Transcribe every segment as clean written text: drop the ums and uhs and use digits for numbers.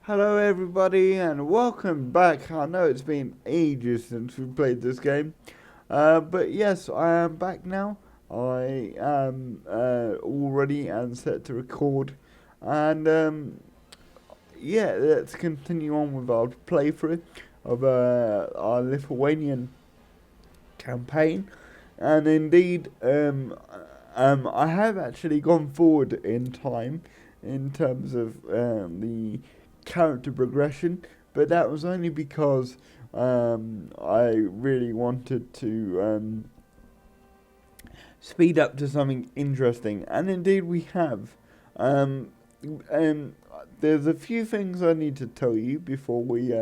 Hello everybody and welcome back. I know it's been ages since we played this game. But yes, I am back now. I am all ready and set to record. And yeah, let's continue on with our playthrough of our Lithuanian campaign. And indeed, I have actually gone forward in time in terms of the character progression, but that was only because I really wanted to speed up to something interesting, and indeed we have. Um, and there's a few things I need to tell you before we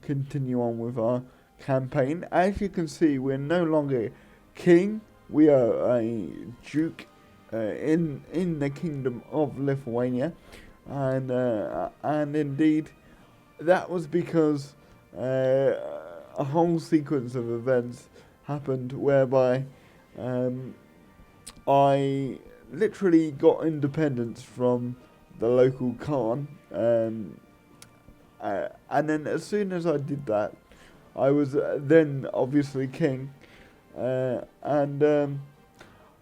continue on with our campaign. As you can see, we're no longer king. We are a duke in the kingdom of Lithuania, and indeed that was because a whole sequence of events happened whereby um, I literally got independence from the local Khan, and then as soon as I did that, I was then obviously king, and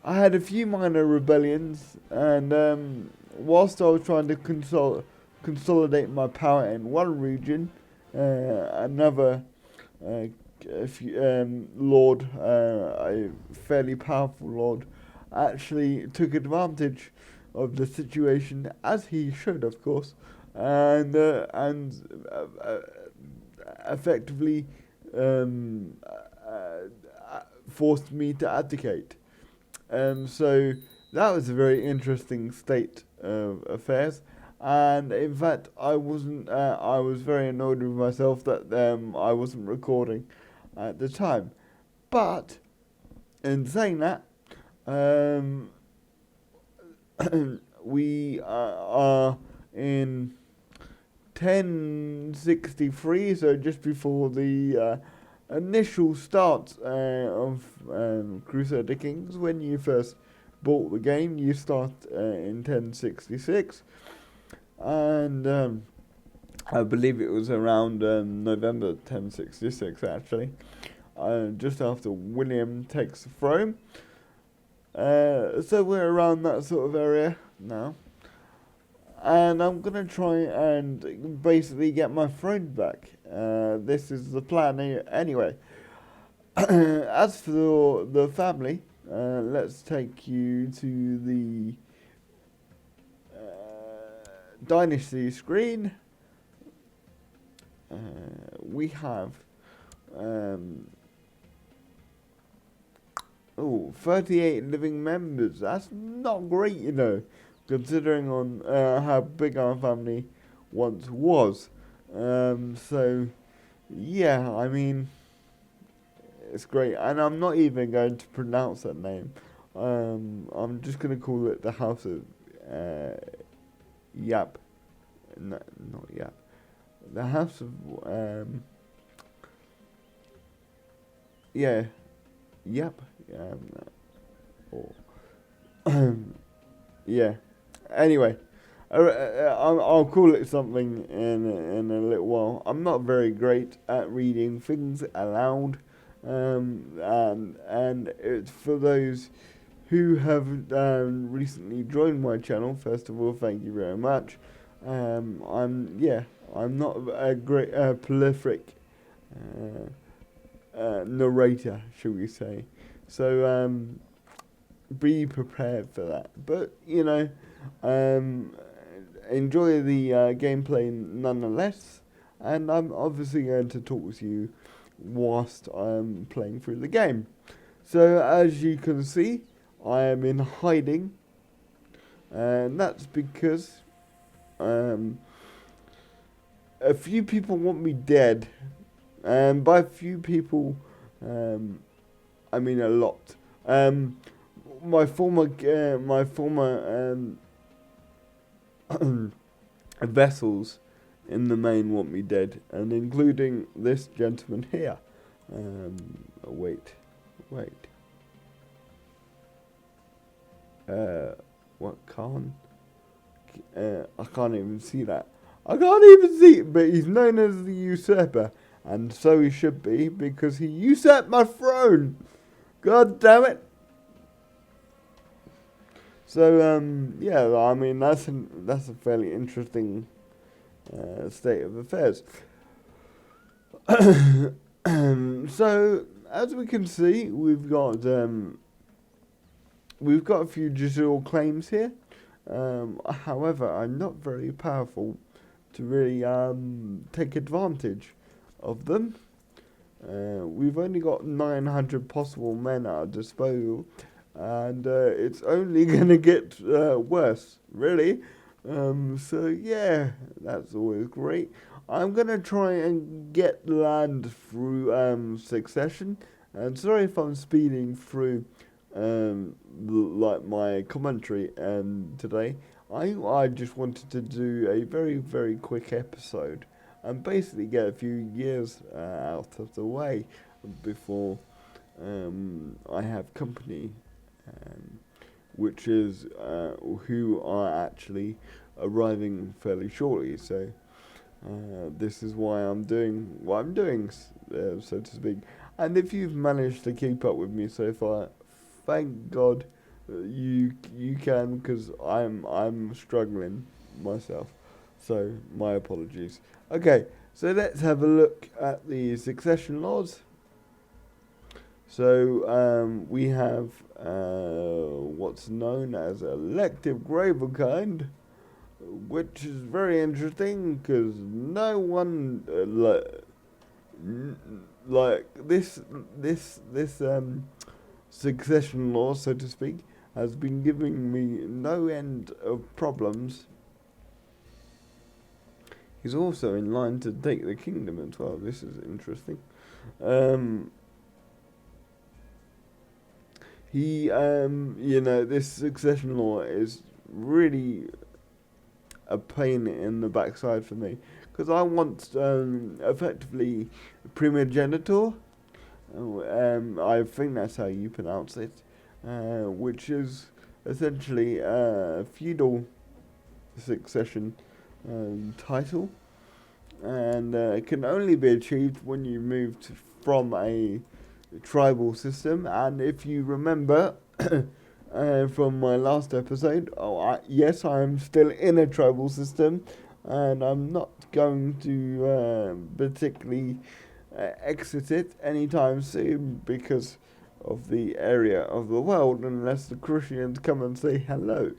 I had a few minor rebellions, and whilst I was trying to consolidate my power in one region, another lord, a fairly powerful lord, actually took advantage of the situation, as he should, of course, and effectively um, forced me to abdicate. So that was a very interesting state of affairs. And in fact, I wasn't. I was very annoyed with myself that I wasn't recording at the time. But in saying that, um, we are in 1063, so just before the initial start of Crusader Kings. When you first bought the game, you start in 1066, and I believe it was around November 1066 actually, just after William takes the throne. So we're around that sort of area now. And I'm going to try and basically get my throne back. This is the plan anyway. As for the family, let's take you to the dynasty screen. We have 38 living members. That's not great, considering on how big our family once was. So, yeah, I mean, it's great. And I'm not even going to pronounce that name. I'm just going to call it the House of Yap. No, not Yap. The House of, yeah, Yap. Or, yeah. Anyway, I'll call it something in a little while. I'm not very great at reading things aloud, and it's for those who have recently joined my channel. First of all, thank you very much. I'm not a great prolific narrator, shall we say? So be prepared for that. But enjoy the gameplay nonetheless. And I'm obviously going to talk to you whilst I'm playing through the game. So as you can see, I am in hiding, and that's because a few people want me dead, and by few people, I mean a lot. My former vessels in the main want me dead, and including this gentleman here. Wait. What, Khan? I can't even see that. I can't even see it, but he's known as the usurper. And so he should be, because he usurped my throne. God damn it. So, yeah, I mean, that's a fairly interesting state of affairs. So, as we can see, we've got a few digital claims here. However, I'm not very powerful to really take advantage of them. We've only got 900 possible men at our disposal, and it's only going to get worse, really. So yeah, that's always great. I'm going to try and get land through succession, and sorry if I'm speeding through like my commentary today. I just wanted to do a very, very quick episode and basically get a few years out of the way before I have company, which is who are actually arriving fairly shortly. So this is why I'm doing what I'm doing, so to speak. And if you've managed to keep up with me so far, thank God you can, because I'm struggling myself. So my apologies. Okay, so let's have a look at the succession laws. So we have what's known as elective gravekind, which is very interesting because no one like this succession law, so to speak, has been giving me no end of problems. He's also in line to take the kingdom as well. This is interesting. This succession law is really a pain in the backside for me, because I want effectively primogenitor. I think that's how you pronounce it, which is essentially a feudal succession title, and it can only be achieved when you moved from a tribal system. And if you remember from my last episode, yes, I am still in a tribal system, and I'm not going to particularly exit it anytime soon because of the area of the world, unless the Christians come and say hello,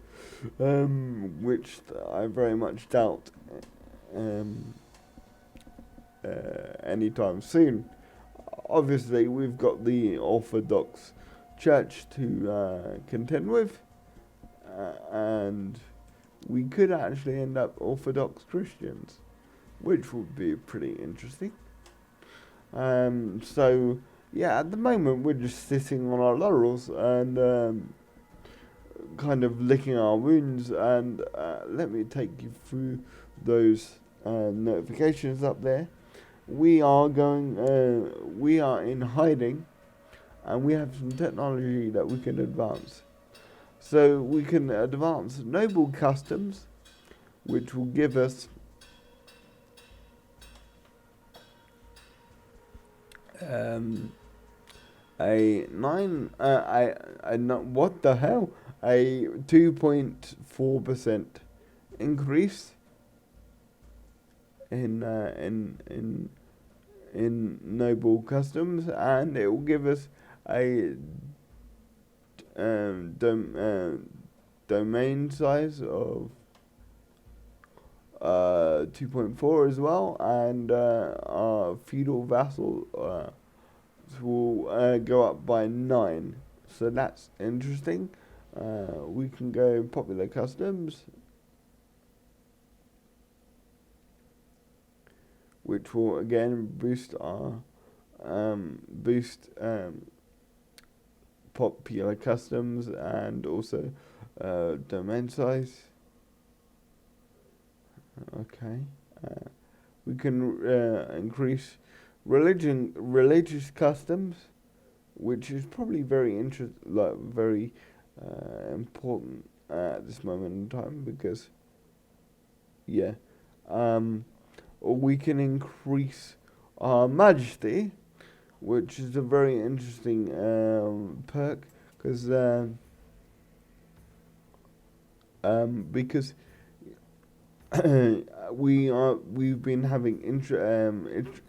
which I very much doubt anytime soon. Obviously, we've got the Orthodox Church to contend with, and we could actually end up Orthodox Christians, which would be pretty interesting. So, yeah, at the moment we're just sitting on our laurels and kind of licking our wounds, and let me take you through those notifications up there. We are in hiding, and we have some technology that we can advance. So we can advance noble customs, which will give us a 2.4% increase in noble customs, and it will give us a domain size of 2.4 as well, and our feudal vassal will go up by 9. So that's interesting. We can go popular customs, which will again boost our popular customs and also domain size. Okay, we can increase religious customs, which is probably very important at this moment in time, because or we can increase our majesty, which is a very interesting perk, because we've been having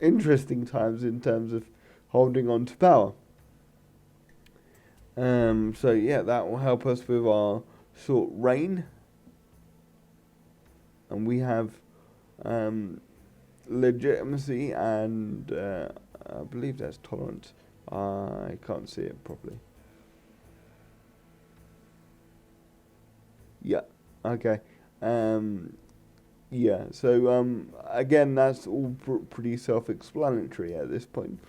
interesting times in terms of holding on to power. So yeah, that will help us with our short reign, and we have legitimacy and I believe that's tolerance. I can't see it properly. Yeah. Okay. Yeah. So again, that's all pretty self-explanatory at this point.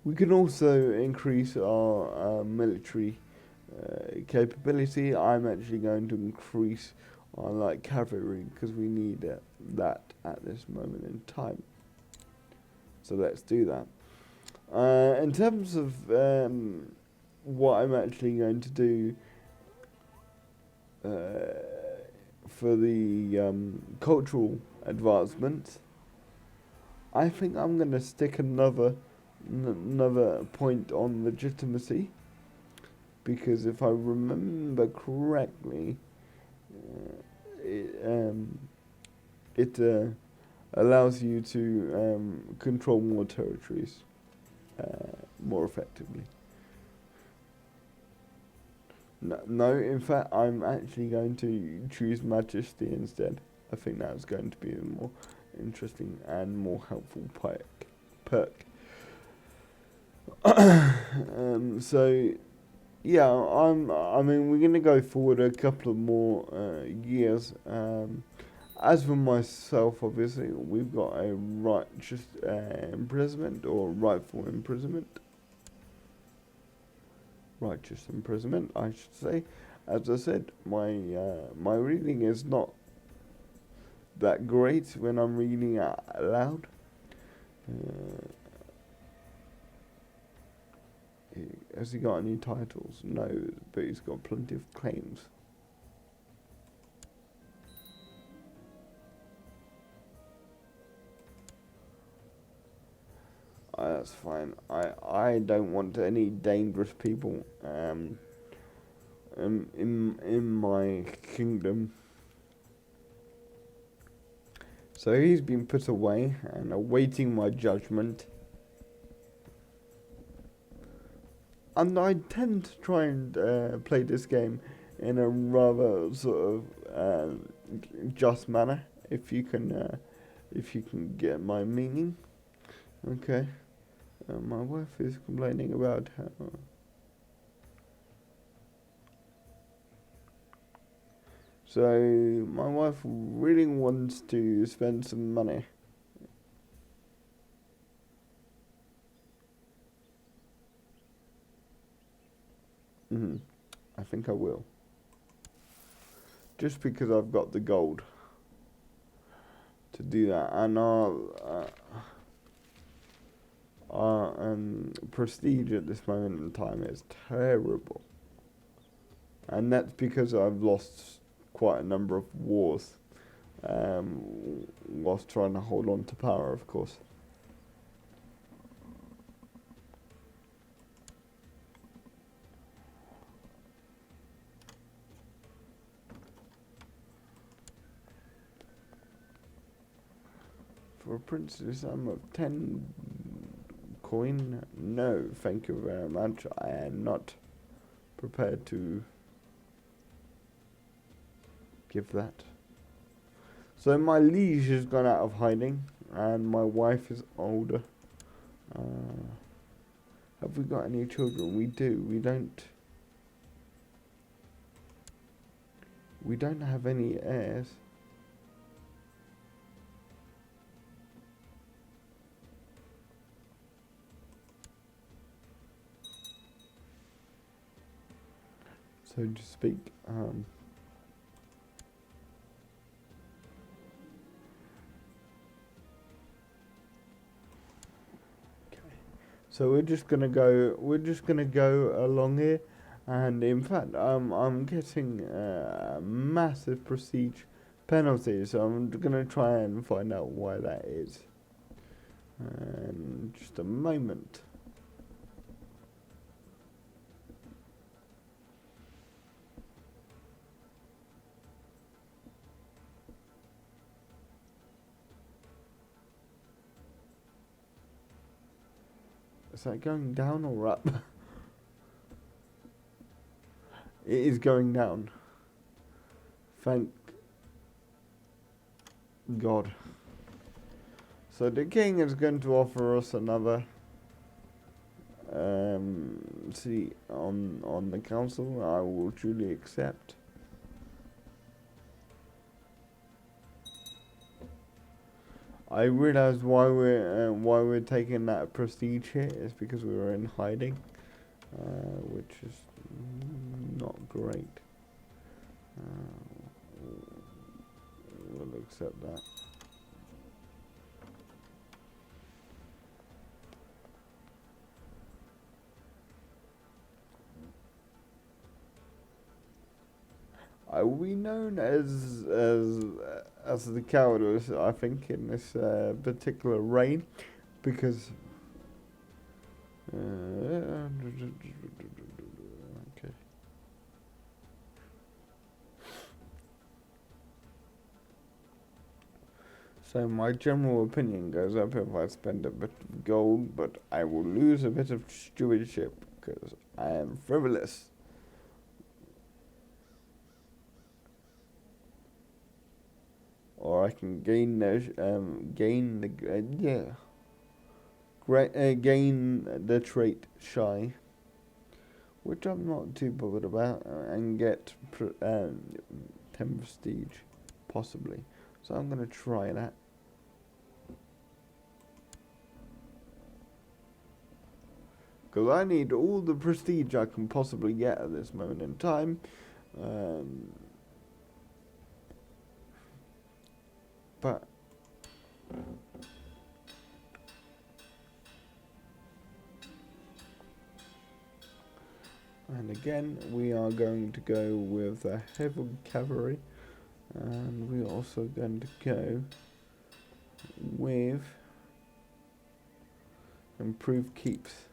We can also increase our military capability. I'm actually going to increase our light cavalry because we need that at this moment in time. So let's do that. In terms of what I'm actually going to do for the cultural advancement, I think I'm going to stick another point on legitimacy, because if I remember correctly, it allows you to control more territories more effectively. No, in fact, I'm actually going to choose Majesty instead. I think that's going to be a more interesting and more helpful perk. So, yeah, I mean, we're gonna go forward a couple of more years. As for myself, obviously, we've got a righteous imprisonment or rightful imprisonment. Righteous imprisonment, I should say. As I said, my reading is not that great when I'm reading out loud. Has he got any titles? No, but he's got plenty of claims. That's fine. I don't want any dangerous people in my kingdom. So he's been put away and awaiting my judgment. And I tend to try and play this game in a rather sort of just manner, if you can get my meaning. Okay. My wife is complaining about how. So my wife really wants to spend some money. I think I will. Just because I've got the gold to do that, and our prestige at this moment in time is terrible, and that's because I've lost quite a number of wars whilst trying to hold on to power, of course. For a princely sum of 10 coin? No, thank you very much. I am not prepared to give that. So my liege has gone out of hiding, and my wife is older. Have we got any children? We do. We don't have any heirs. So to speak. So we're just gonna go along here, and in fact, I'm getting massive prestige penalty, so I'm gonna try and find out why that is. And just a moment. Is that going down or up? It is going down. Thank God. So the king is going to offer us another seat on the council. I will truly accept. I realise why we're taking that prestige hit is because we were in hiding, which is not great. We'll accept that. I will be known as the coward, I think, in this particular reign, because okay. So my general opinion goes up if I spend a bit of gold, but I will lose a bit of stewardship because I am frivolous. Or I can gain the trait shy, which I'm not too bothered about, and get 10 prestige, possibly. So I'm gonna try that. Because I need all the prestige I can possibly get at this moment in time. But and again, we are going to go with a heavy cavalry, and we're also going to go with improved keeps.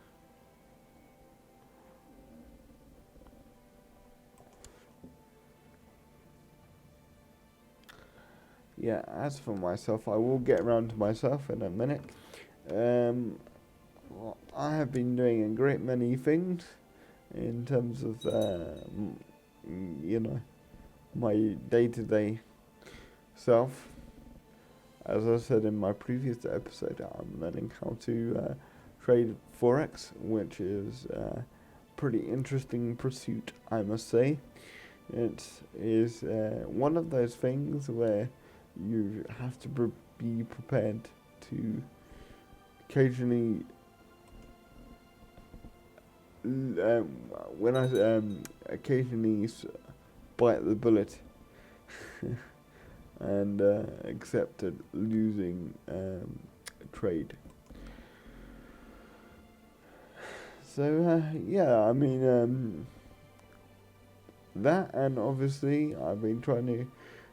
Yeah, as for myself, I will get around to myself in a minute. Well, I have been doing a great many things in terms of, my day-to-day self. As I said in my previous episode, I'm learning how to trade Forex, which is a pretty interesting pursuit, I must say. It is one of those things where you have to be prepared to occasionally occasionally bite the bullet and accepted losing trade. So yeah, I mean that, and obviously I've been trying to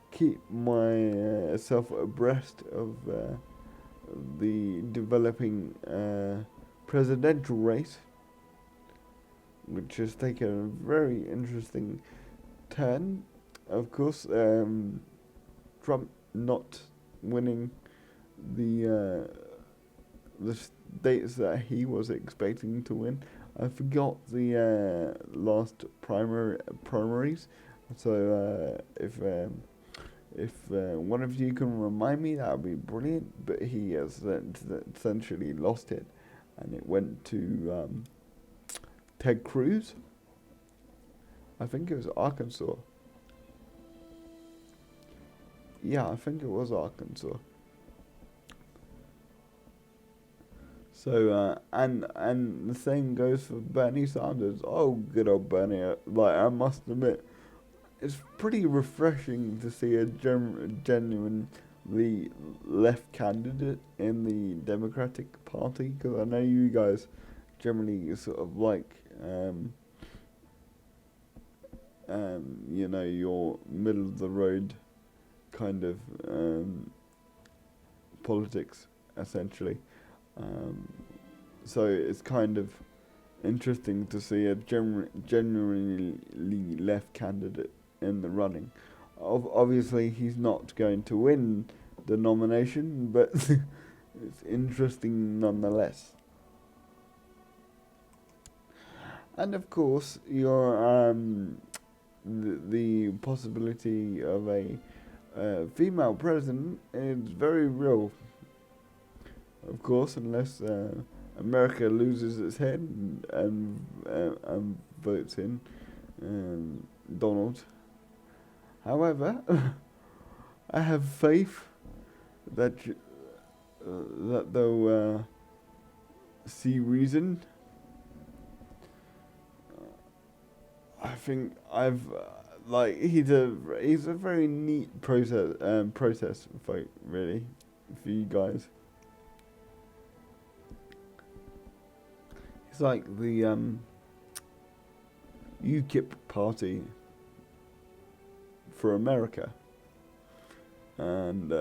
keep myself abreast of the developing presidential race, which has taken a very interesting turn. Of course, Trump not winning the states that he was expecting to win. I forgot the last primaries, so if one of you can remind me, that would be brilliant. But he has essentially lost it, and it went to Ted Cruz. I think it was Arkansas. Yeah, I think it was Arkansas. So and the same goes for Bernie Sanders. Oh, good old Bernie! Like, I must admit, it's pretty refreshing to see a genuinely left candidate in the Democratic Party, because I know you guys generally sort of like your middle of the road kind of politics, essentially. Um, so it's kind of interesting to see a genuinely left candidate in the running. Obviously, he's not going to win the nomination, but it's interesting nonetheless. And of course, the possibility of a female president is very real. Of course, unless America loses its head and votes in Donald. However, I have faith that that they'll see reason. I think he's a very neat protest vote, really, for you guys. It's like the UKIP party for America, and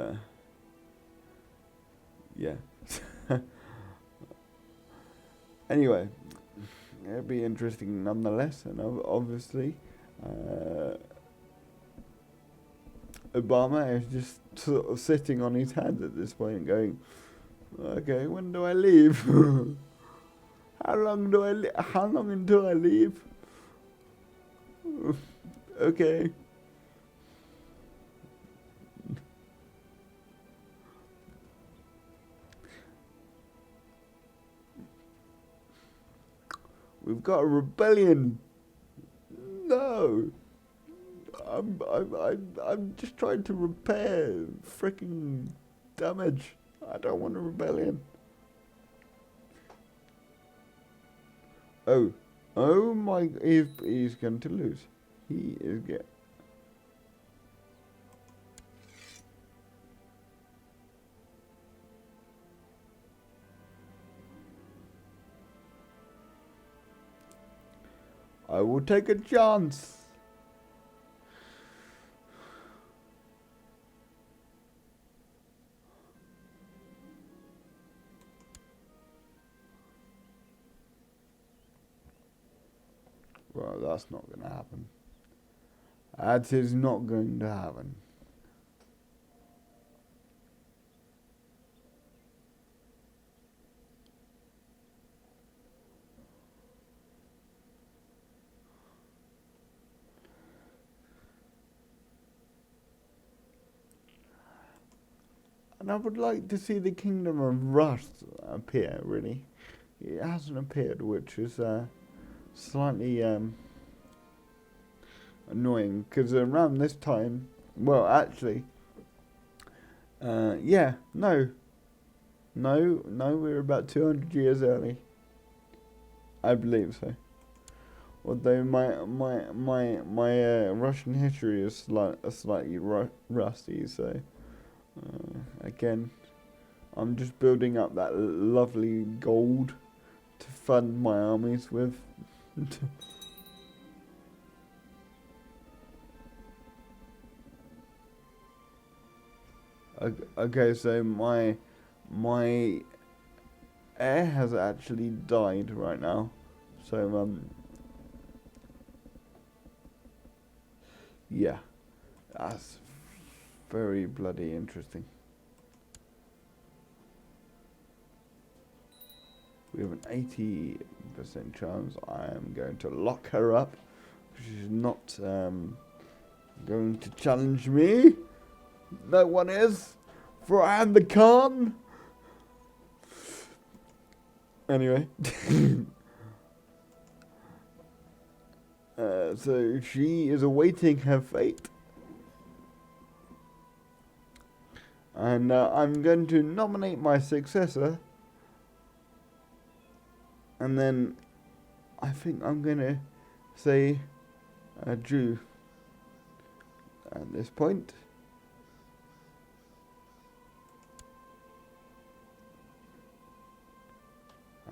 yeah. Anyway, it'll be interesting nonetheless, and obviously, Obama is just sort of sitting on his hands at this point, going, "Okay, when do I leave? How long until I leave? Okay." We've got a rebellion. No, I'm just trying to repair freaking damage. I don't want a rebellion. Oh my! He's going to lose. He is get. I will take a chance. Well, that's not going to happen. That is not going to happen. And I would like to see the Kingdom of Rust appear, really. It hasn't appeared, which is slightly annoying, because around this time, well, actually, no, we're about 200 years early. I believe so. Although my Russian history is slightly rusty, so again, I'm just building up that lovely gold to fund my armies with. Okay, so my heir has actually died right now, so yeah, that's very bloody interesting. We have an 80% chance I am going to lock her up. She's not going to challenge me. No one is, for I am the Khan. Anyway. So she is awaiting her fate. And I'm going to nominate my successor. And then I think I'm going to say Jew at this point.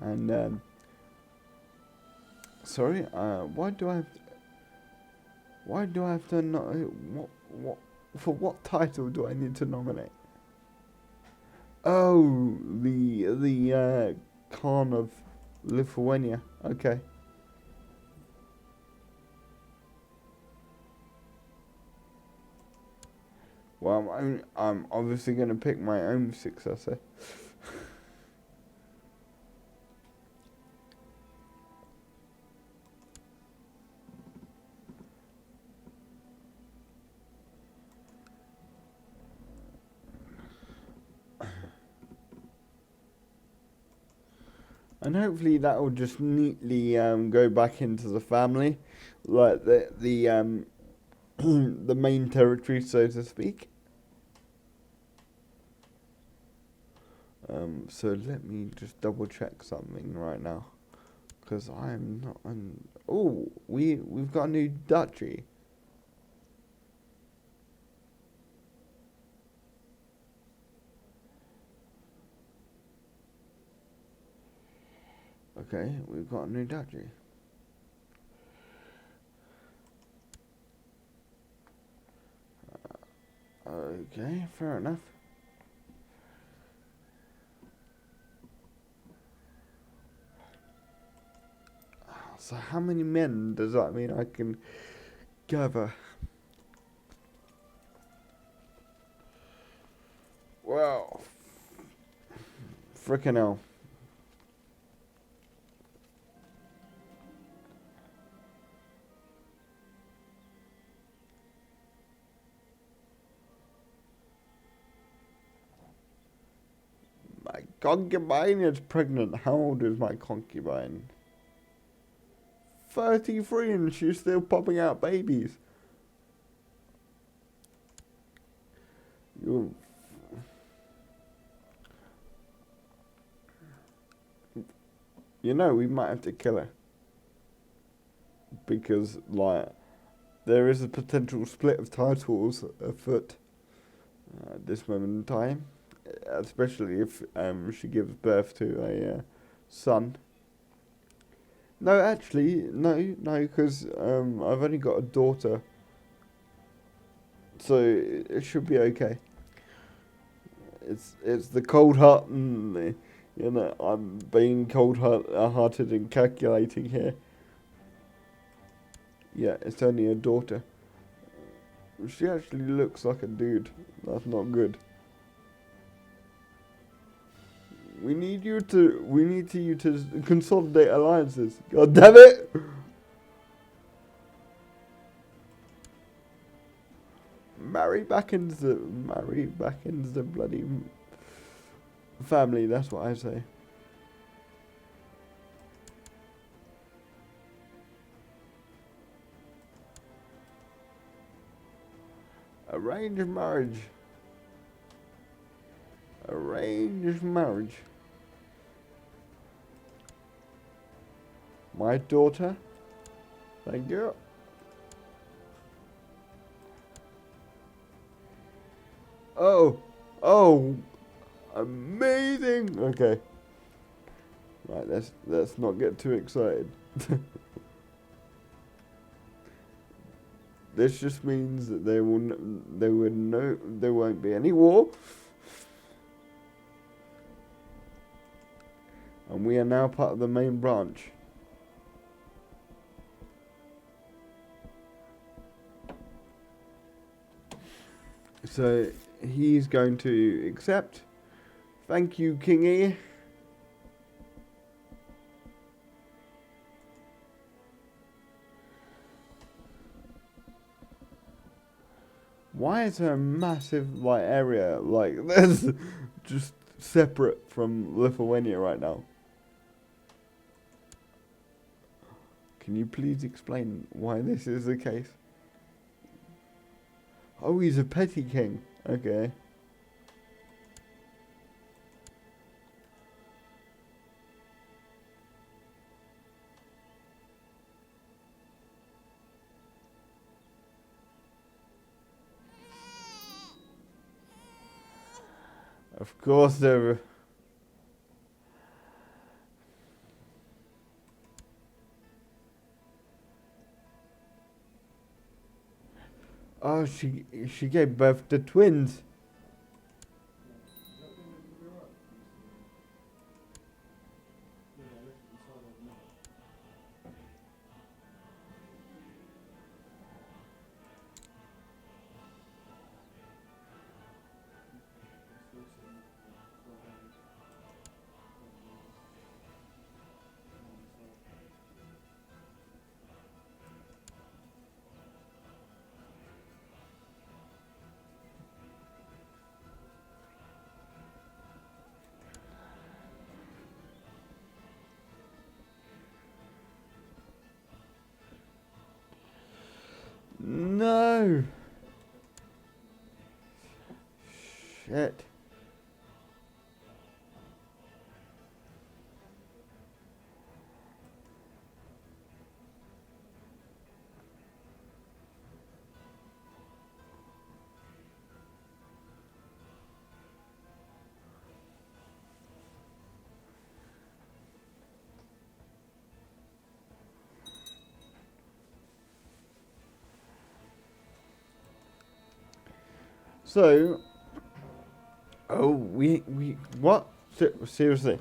And sorry, why do I have to not For what title do I need to nominate? Oh, the Khan of Lithuania. Okay. Well, I'm obviously going to pick my own successor. And hopefully that will just neatly go back into the family, like the the main territory, so to speak. So let me just double check something right now, because I'm not. Oh, we've got a new duchy. Okay, we've got a new duchy. Okay, fair enough. So how many men does that mean I can gather? Well, frickin' hell. My concubine is pregnant. How old is my concubine? 33 and she's still popping out babies. You know, we might have to kill her. Because, like, there is a potential split of titles afoot at this moment in time. Especially if she gives birth to a son. No, actually, no, because I've only got a daughter. So it should be okay. It's the cold heart and the, I'm being cold-hearted and calculating here. Yeah, it's only a daughter. She actually looks like a dude. That's not good. We need you to consolidate alliances. God damn it! Marry back into the bloody family. That's what I say. Arranged marriage. Arranged marriage. My daughter. Thank you. Oh, amazing. Okay. Right, let's not get too excited. This just means that there won't be any war, and we are now part of the main branch. So he's going to accept. Thank you, Kingy. Why is there a massive area like this just separate from Lithuania right now? Can you please explain why this is the case? Oh, he's a petty king. Okay. Of course there. Oh Oh, she gave birth to twins. No. Shit. So, oh, we what? Seriously?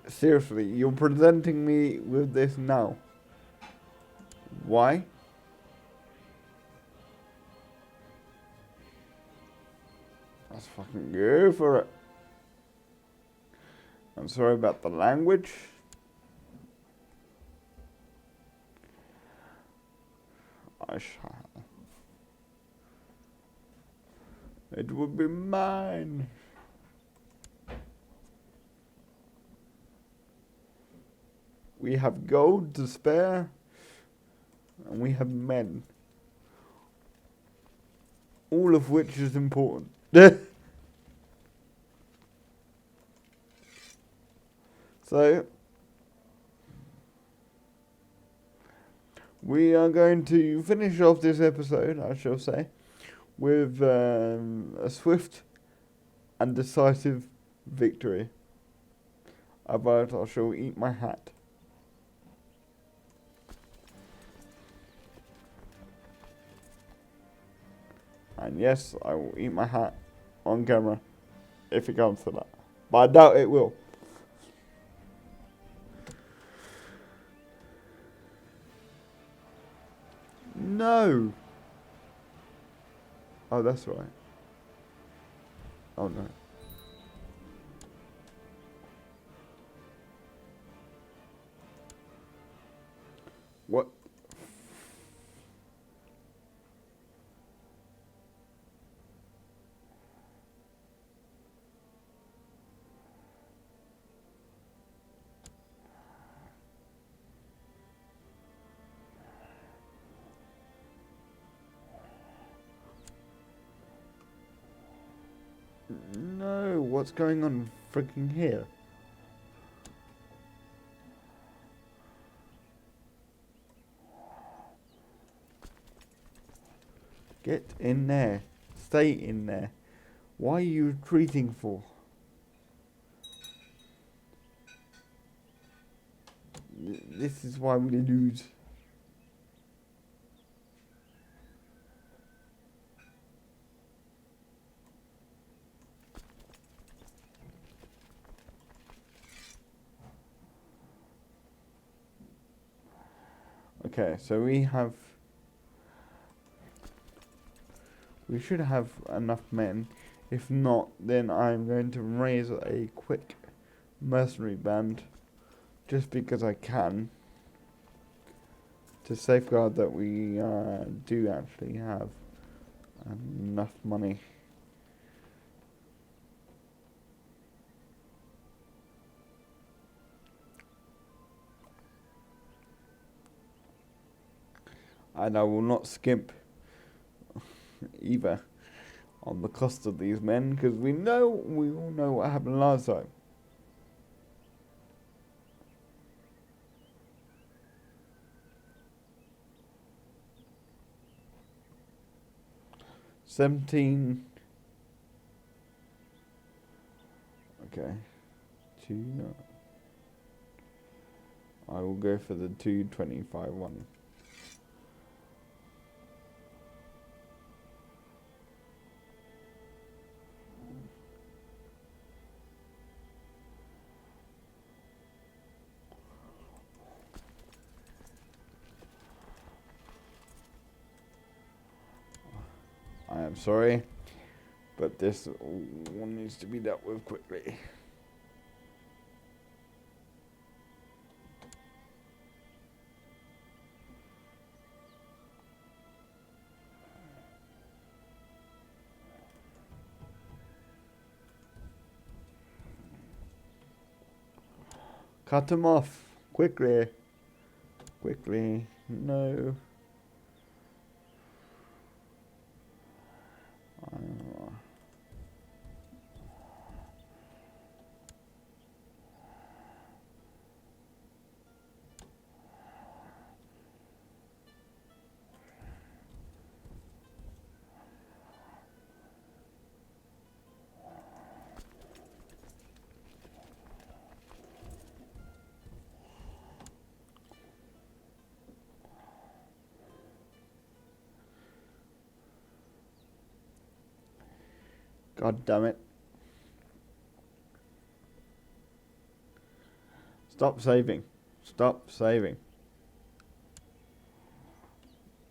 Seriously, you're presenting me with this now. Why? Let's fucking go for it. I'm sorry about the language. I shall. It would be mine. We have gold to spare, and we have men. All of which is important. So, we are going to finish off this episode, I shall say, with a swift and decisive victory. About I shall eat my hat. And yes, I will eat my hat on camera if it comes to that. But I doubt it will. No. Oh, that's right. Oh no. What? No, what's going on freaking here? Get in there. Stay in there. Why are you retreating for? This is why we lose. Okay, so we should have enough men. If not, then I'm going to raise a quick mercenary band, just because I can, to safeguard that we do actually have enough money. And I will not skimp either on the cost of these men, because we all know what happened last time. $17. Okay. I will go for the 225 one. I'm sorry, but this one needs to be dealt with quickly. Cut him off quickly. Quickly. No. God damn it. Stop saving. Stop saving.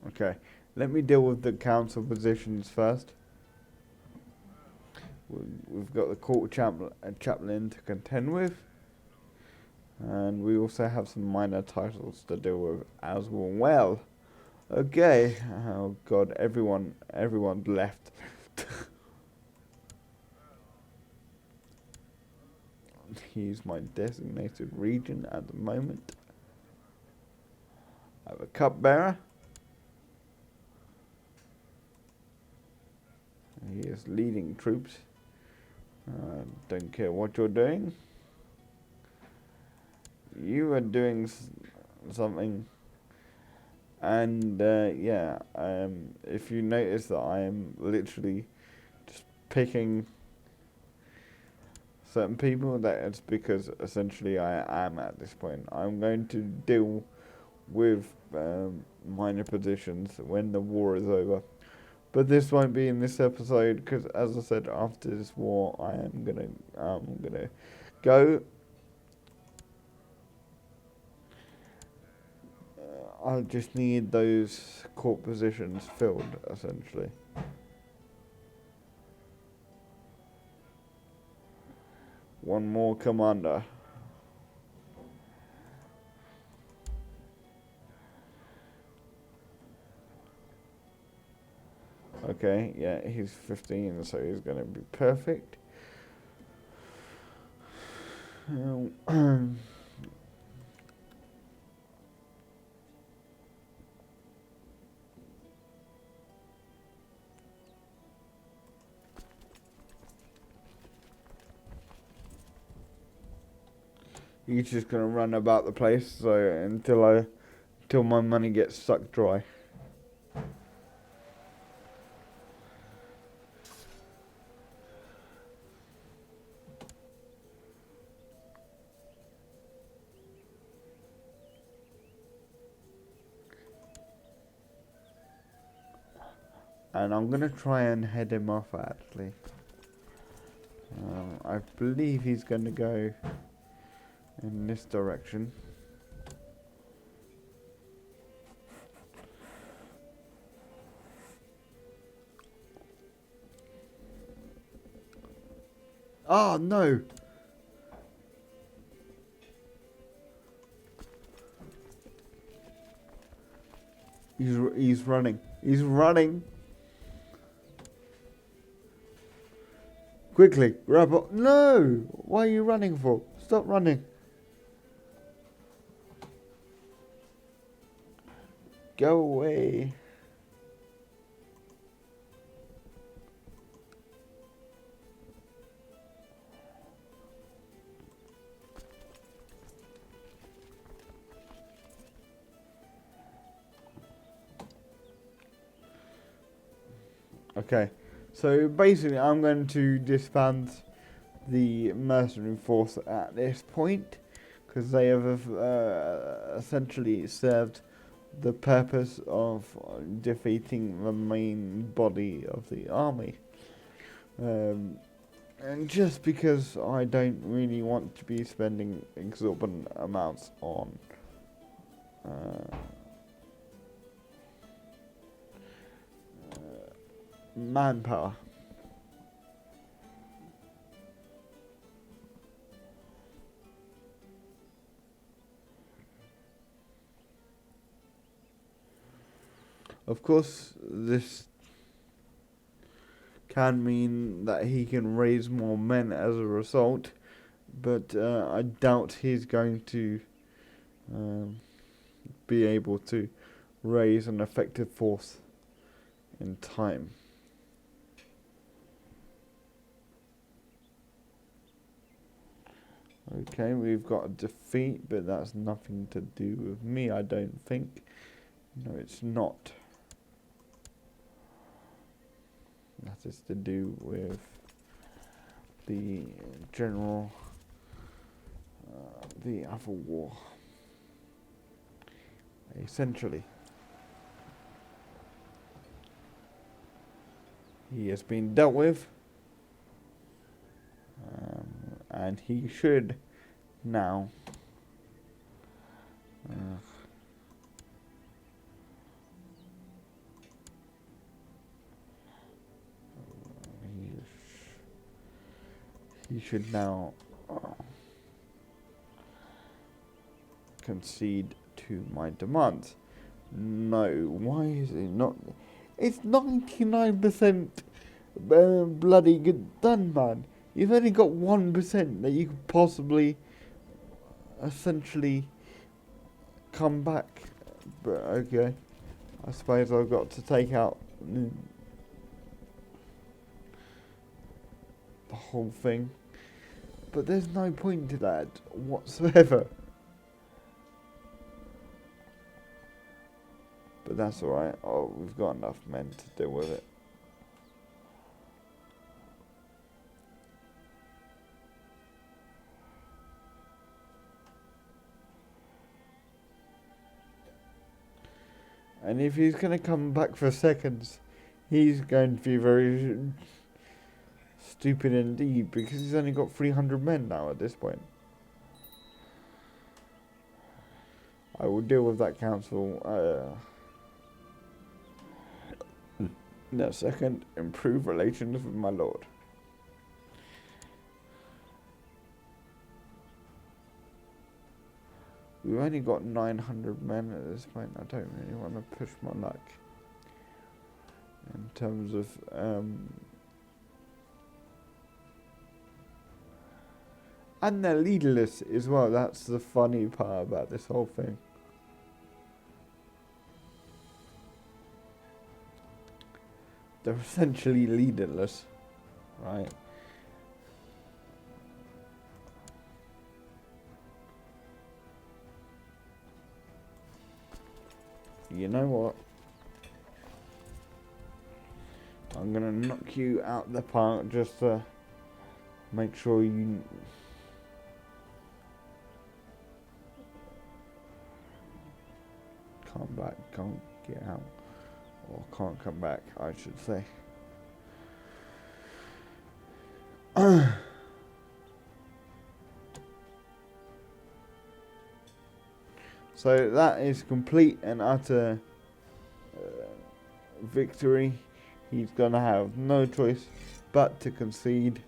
Okay, let me deal with the council positions first. We've got the court chaplain to contend with. And we also have some minor titles to deal with as well. Okay. Oh god, everyone left. He's my designated region at the moment. I have a cupbearer. He is leading troops. Don't care what you're doing. You are doing something. And if you notice that I am literally just picking certain people, that it's because essentially I am at this point. I'm going to deal with minor positions when the war is over. But this won't be in this episode because, as I said, after this war, I'm gonna go. I just need those court positions filled, essentially. One more commander. Okay, yeah, he's 15, so he's gonna be perfect. He's just gonna run about the place, so until my money gets sucked dry. And I'm gonna try and head him off, actually. I believe he's gonna go in this direction. Oh no! He's running. He's running. Quickly, grab up. No! Why are you running for? Stop running. Go away. Okay, so basically I'm going to disband the mercenary force at this point, because they have essentially served the purpose of defeating the main body of the army. And just because I don't really want to be spending exorbitant amounts on manpower. Of course, this can mean that he can raise more men as a result, but I doubt he's going to be able to raise an effective force in time. Okay, we've got a defeat, but that's nothing to do with me, I don't think. No, it's not. That is to do with the general, the other war. Essentially, he has been dealt with, and he should now he should now concede to my demands. No, why is it not? It's 99% bloody good done, man. You've only got 1% that you could possibly essentially come back. But okay, I suppose I've got to take out the whole thing. But there's no point to that whatsoever. But that's alright. Oh, we've got enough men to deal with it. And if he's going to come back for seconds, he's going to be very stupid indeed, because he's only got 300 men now at this point. I will deal with that council in a second. Improve relations with my lord. We've only got 900 men at this point. I don't really want to push my luck in terms of and they're leaderless as well. That's the funny part about this whole thing. They're essentially leaderless, right? You know what? I'm gonna knock you out the park just to make sure you come back, can't get out, or can't come back, I should say. So that is complete and utter victory. He's going to have no choice but to concede.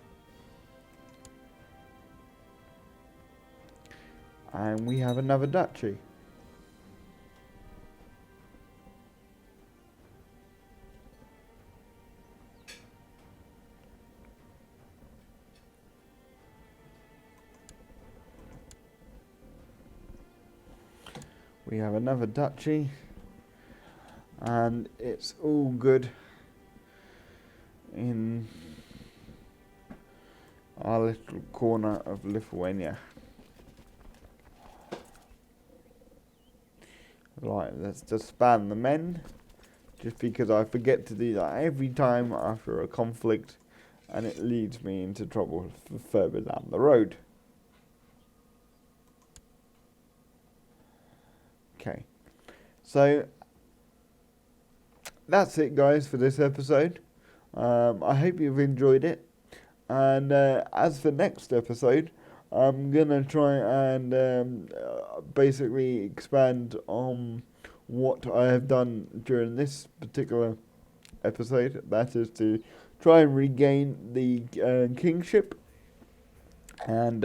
And we have another duchy. We have another duchy, and it's all good in our little corner of Lithuania. Right, let's just span the men, just because I forget to do that every time after a conflict, and it leads me into trouble further down the road. Okay, so that's it, guys, for this episode. I hope you've enjoyed it, and as for next episode, I'm gonna try and basically expand on what I have done during this particular episode. That is to try and regain the kingship and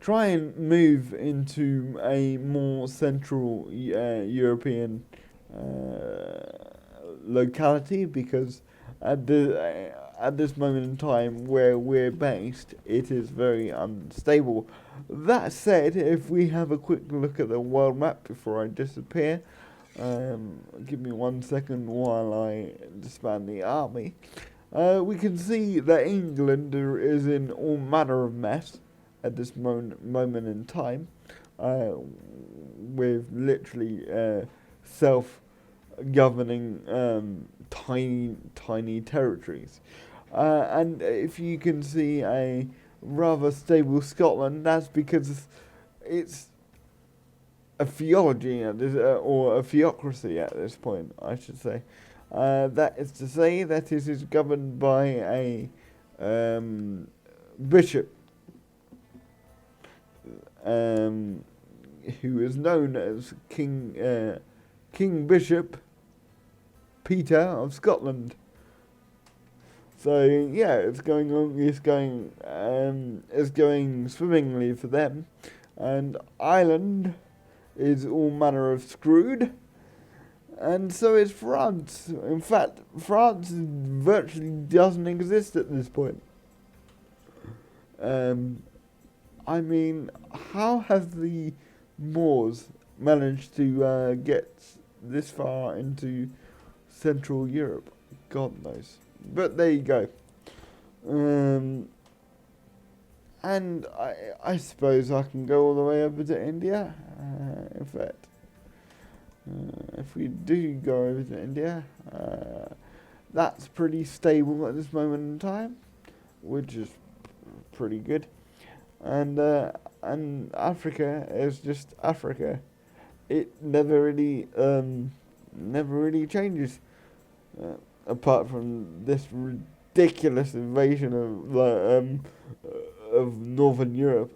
try and move into a more central European locality, because at this moment in time where we're based, it is very unstable. That said, if we have a quick look at the world map before I disappear, give me 1 second while I disband the army. We can see that England is in all manner of mess at this moment in time, with literally self-governing tiny territories. And if you can see a rather stable Scotland, that's because it's a theology at this, or a theocracy at this point, I should say. That is to say that it is governed by a bishop, who is known as King Bishop Peter of Scotland. So yeah, it's going swimmingly for them, and Ireland is all manner of screwed, and so is France. In fact, France virtually doesn't exist at this point. I mean, how have the Moors managed to get this far into Central Europe? God knows. But there you go. And I suppose I can go all the way over to India. In fact, if we do go over to India, that's pretty stable at this moment in time, which is pretty good. And Africa is just Africa. It never really changes, apart from this ridiculous invasion of Northern Europe.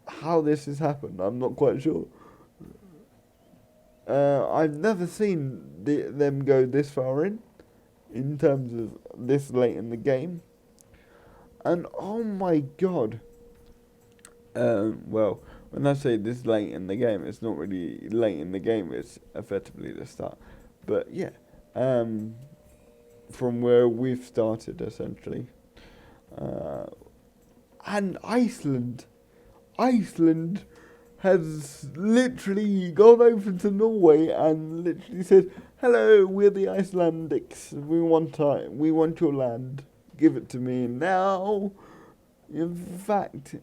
How this has happened, I'm not quite sure. I've never seen them go this far in terms of this late in the game. And oh my god. Well, when I say this late in the game, it's not really late in the game, it's effectively the start. But yeah, from where we've started, essentially. And Iceland has literally gone over to Norway and literally said, "Hello, we're the Icelandics. We want your land. Give it to me now." In fact,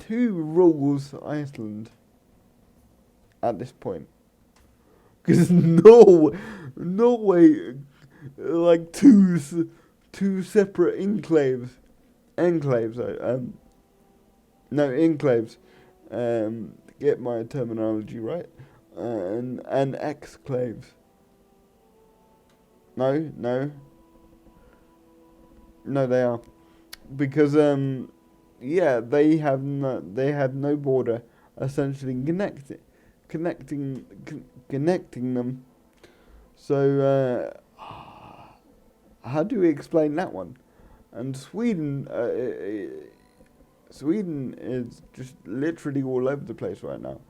who rules Iceland at this point? Because Norway, like two separate enclaves. Get my terminology right. And exclaves. No, they are, because they had no border, essentially connecting them. So how do we explain that one? And Sweden is just literally all over the place right now.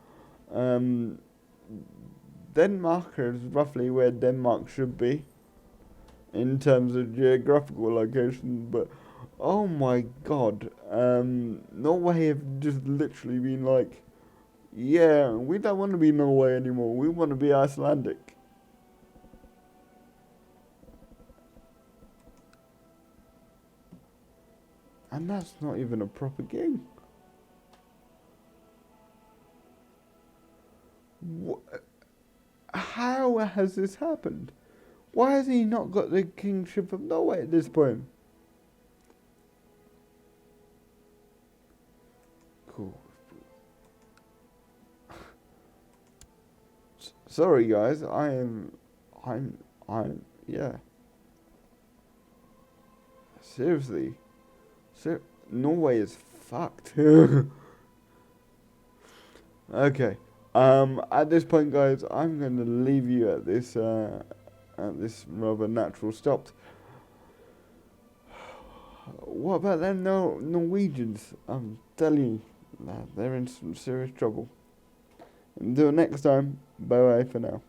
Denmark is roughly where Denmark should be in terms of geographical location, but oh my god, Norway have just literally been like, yeah, we don't want to be Norway anymore, we want to be Icelandic. And that's not even a proper game. How has this happened? Why has he not got the kingship of Norway at this point? Cool. Sorry guys, yeah. Seriously. Norway is fucked. Okay. At this point, guys, I'm going to leave you at this this rather natural stopped. What about them Norwegians? I'm telling you, they're in some serious trouble. Until next time, bye bye for now.